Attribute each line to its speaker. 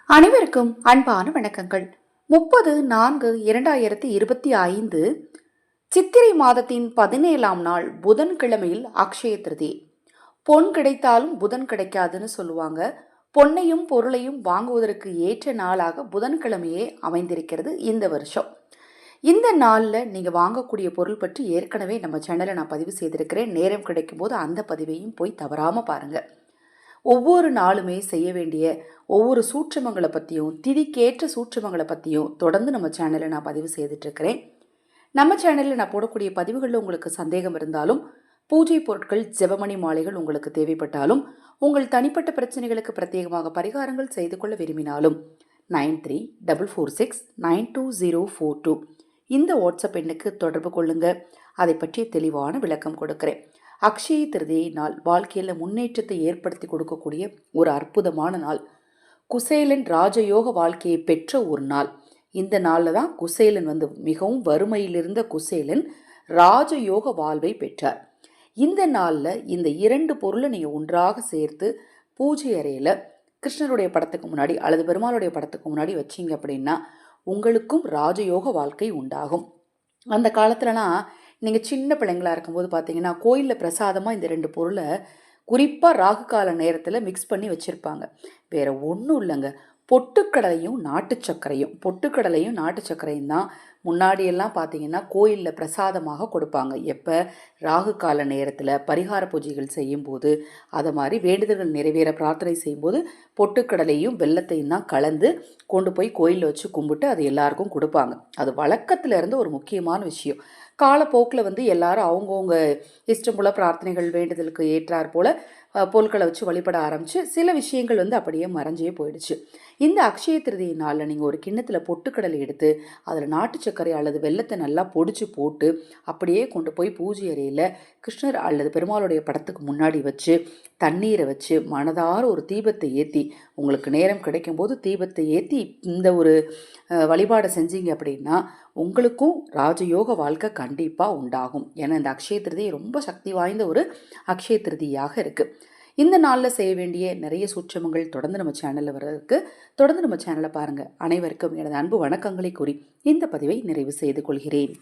Speaker 1: அனைவருக்கும் அன்பான வணக்கங்கள். 30/4/2025 சித்திரை மாதத்தின் 17ஆம் நாள் புதன்கிழமையில் அக்ஷய திருதி. பொன் கிடைத்தாலும் புதன் கிடைக்காதுன்னு சொல்லுவாங்க. பொன்னையும் பொருளையும் வாங்குவதற்கு ஏற்ற நாளாக புதன்கிழமையே அமைந்திருக்கிறது இந்த வருஷம். இந்த நாளில் நீங்கள் வாங்கக்கூடிய பொருள் பற்றி ஏற்கனவே நம்ம சேனலில் நான் பதிவு செய்திருக்கிறேன். நேரம் கிடைக்கும் போது அந்த பதிவையும் போய் தவறாமல் பாருங்கள். ஒவ்வொரு நாளுமே செய்ய வேண்டிய ஒவ்வொரு சூட்சமங்களை பற்றியும் திதிக்கேற்ற சூட்சமங்களை பற்றியும் தொடர்ந்து நம்ம சேனலில் நான் பதிவு செய்துட்ருக்கிறேன். நம்ம சேனலில் நான் போடக்கூடிய பதிவுகளில் உங்களுக்கு சந்தேகம் இருந்தாலும், பூஜை பொருட்கள் ஜெபமணி மாலைகள் உங்களுக்கு தேவைப்பட்டாலும், உங்கள் தனிப்பட்ட பிரச்சனைகளுக்கு பிரத்யேகமாக பரிகாரங்கள் செய்து கொள்ள விரும்பினாலும் 93469204 இந்த வாட்ஸ்அப் எண்ணுக்கு தொடர்பு கொள்ளுங்கள். அதை பற்றிய தெளிவான விளக்கம் கொடுக்குறேன். அக்ஷய திருதியை நாள் வாழ்க்கையில் முன்னேற்றத்தை ஏற்படுத்தி கொடுக்கக்கூடிய ஒரு அற்புதமான நாள். குசேலன் ராஜயோக வாழ்க்கையை பெற்ற ஒரு நாள். இந்த நாளில் தான் குசேலன் மிகவும் வறுமையில் இருந்த குசேலன் ராஜயோக வாழ்வை பெற்றார். இந்த நாளில் இந்த 2 பொருளை நீங்கள் ஒன்றாக சேர்த்து பூஜை அறையில் கிருஷ்ணருடைய படத்துக்கு முன்னாடி அல்லது பெருமாளுடைய படத்துக்கு முன்னாடி வச்சிங்க அப்படின்னா உங்களுக்கும் ராஜயோக வாழ்க்கை உண்டாகும். அந்த காலத்துலலாம் நீங்கள் சின்ன பிள்ளைங்களா இருக்கும்போது பார்த்தீங்கன்னா கோயிலில் பிரசாதமாக இந்த 2 பொருளை குறிப்பாக ராகு கால நேரத்தில் மிக்ஸ் பண்ணி வச்சுருப்பாங்க. வேறு ஒன்றும் இல்லைங்க, பொட்டுக்கடலையும் நாட்டு சர்க்கரையும் தான் முன்னாடியெல்லாம் பார்த்தீங்கன்னா கோயிலில் பிரசாதமாக கொடுப்பாங்க. எப்போ ராகு கால நேரத்தில் பரிகார பூஜைகள் செய்யும்போது, அதை மாதிரி வேண்டுதல்கள் நிறைவேற பிரார்த்தனை செய்யும்போது பொட்டுக்கடலையும் வெல்லத்தையும் தான் கலந்து கொண்டு போய் கோயிலில் வச்சு கும்பிட்டு அது எல்லாருக்கும் கொடுப்பாங்க. அது வழக்கத்தில் இருந்து ஒரு முக்கியமான விஷயம். காலப்போக்கில் எல்லாரும் அவங்கவுங்க இஷ்டம் போல் பிரார்த்தனைகள் வேண்டுதலுக்கு ஏற்றார் போல் பொருட்களை வச்சு வழிபட ஆரம்பித்து சில விஷயங்கள் அப்படியே மறைஞ்சே போயிடுச்சு. இந்த அக்ஷய திருதி நாளில் நீங்கள் ஒரு கிண்ணத்தில் பொட்டுக்கடலை எடுத்து அதில் நாட்டு சர்க்கரை அல்லது வெல்லத்தை நல்லா பொடிச்சு போட்டு அப்படியே கொண்டு போய் பூஜை அறையில் கிருஷ்ணர் அல்லது பெருமாளுடைய படத்துக்கு முன்னாடி வச்சு தண்ணீரை வச்சு மனதார ஒரு தீபத்தை ஏற்றி, உங்களுக்கு நேரம் கிடைக்கும்போது தீபத்தை ஏற்றி இந்த ஒரு வழிபாடை செஞ்சீங்க அப்படின்னா உங்களுக்கும் ராஜயோக வாழ்க்கை கண்டிப்பாக உண்டாகும். ஏன்னா இந்த அக்ஷய திருதி ரொம்ப சக்தி வாய்ந்த ஒரு அக்ஷய திருதியாக இருக்குது. இந்த நாளில் செய்ய வேண்டிய நிறைய சூட்சமங்கள் தொடர்ந்து நம்ம சேனலில் வர்றதுக்கு தொடர்ந்து நம்ம சேனலை பாருங்கள். அனைவருக்கும் எனது அன்பு வணக்கங்களை கூறி இந்த பதிவை நிறைவு செய்து கொள்கிறேன்.